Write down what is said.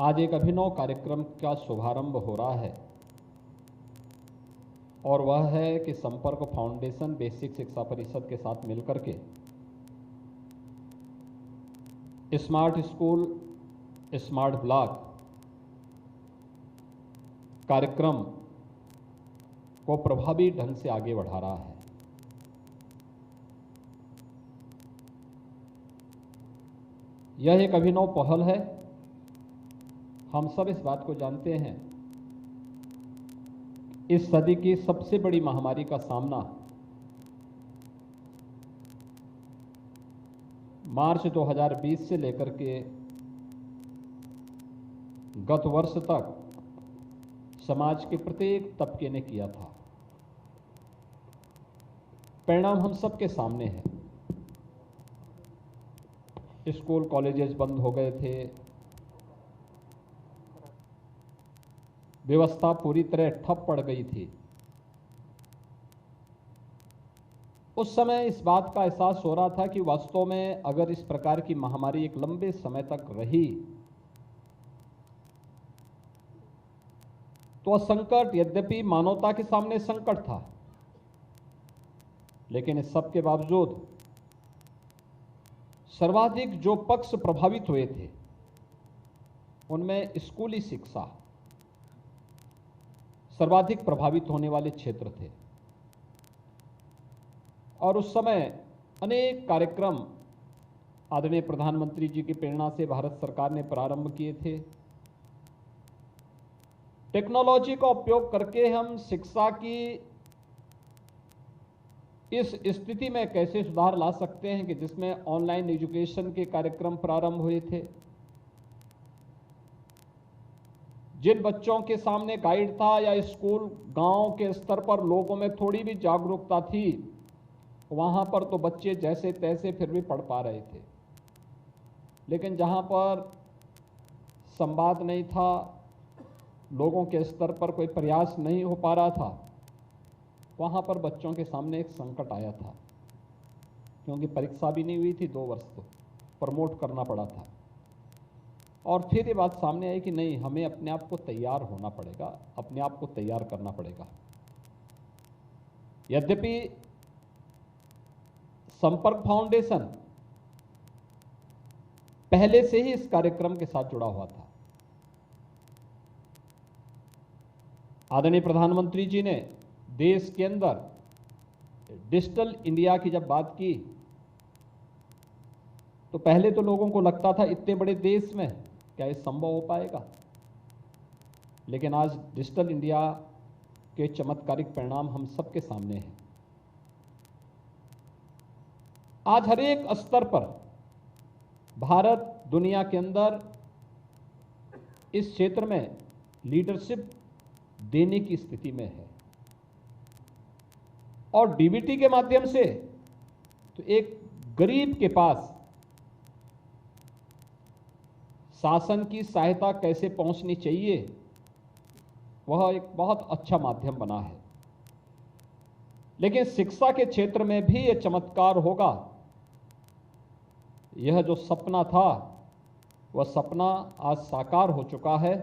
आज एक अभिनव कार्यक्रम का शुभारंभ हो रहा है और वह है कि संपर्क फाउंडेशन बेसिक शिक्षा परिषद के साथ मिलकर के स्मार्ट स्कूल स्मार्ट ब्लॉक कार्यक्रम को प्रभावी ढंग से आगे बढ़ा रहा है। यह एक अभिनव पहल है। हम सब इस बात को जानते हैं, इस सदी की सबसे बड़ी महामारी का सामना मार्च 2020 से लेकर के गत वर्ष तक समाज के प्रत्येक तबके ने किया था। परिणाम हम सबके सामने है। स्कूल कॉलेजेस बंद हो गए थे, व्यवस्था पूरी तरह ठप पड़ गई थी। उस समय इस बात का एहसास हो रहा था कि वास्तव में अगर इस प्रकार की महामारी एक लंबे समय तक रही तो संकट यद्यपि मानवता के सामने संकट था, लेकिन इस सब के बावजूद सर्वाधिक जो पक्ष प्रभावित हुए थे उनमें स्कूली शिक्षा सर्वाधिक प्रभावित होने वाले क्षेत्र थे। और उस समय अनेक कार्यक्रम आदरणीय प्रधानमंत्री जी की प्रेरणा से भारत सरकार ने प्रारंभ किए थे। टेक्नोलॉजी का उपयोग करके हम शिक्षा की इस स्थिति में कैसे सुधार ला सकते हैं कि जिसमें ऑनलाइन एजुकेशन के कार्यक्रम प्रारंभ हुए थे। जिन बच्चों के सामने गाइड था या स्कूल गांव के स्तर पर लोगों में थोड़ी भी जागरूकता थी, वहां पर तो बच्चे जैसे तैसे फिर भी पढ़ पा रहे थे। लेकिन जहां पर संवाद नहीं था, लोगों के स्तर पर कोई प्रयास नहीं हो पा रहा था, वहां पर बच्चों के सामने एक संकट आया था। क्योंकि परीक्षा भी नहीं हुई थी 2 वर्ष, तो प्रमोट करना पड़ा था। और फिर ये बात सामने आई कि नहीं, हमें अपने आप को तैयार होना पड़ेगा, अपने आप को तैयार करना पड़ेगा। यद्यपि संपर्क फाउंडेशन पहले से ही इस कार्यक्रम के साथ जुड़ा हुआ था। आदरणीय प्रधानमंत्री जी ने देश के अंदर डिजिटल इंडिया की जब बात की तो पहले तो लोगों को लगता था इतने बड़े देश में क्या ये संभव हो पाएगा। लेकिन आज डिजिटल इंडिया के चमत्कारिक परिणाम हम सबके सामने हैं। आज हर एक स्तर पर भारत दुनिया के अंदर इस क्षेत्र में लीडरशिप देने की स्थिति में है। और डीबीटी के माध्यम से तो एक गरीब के पास शासन की सहायता कैसे पहुंचनी चाहिए, वह एक बहुत अच्छा माध्यम बना है। लेकिन शिक्षा के क्षेत्र में भी यह चमत्कार होगा। यह जो सपना था वह सपना आज साकार हो चुका है।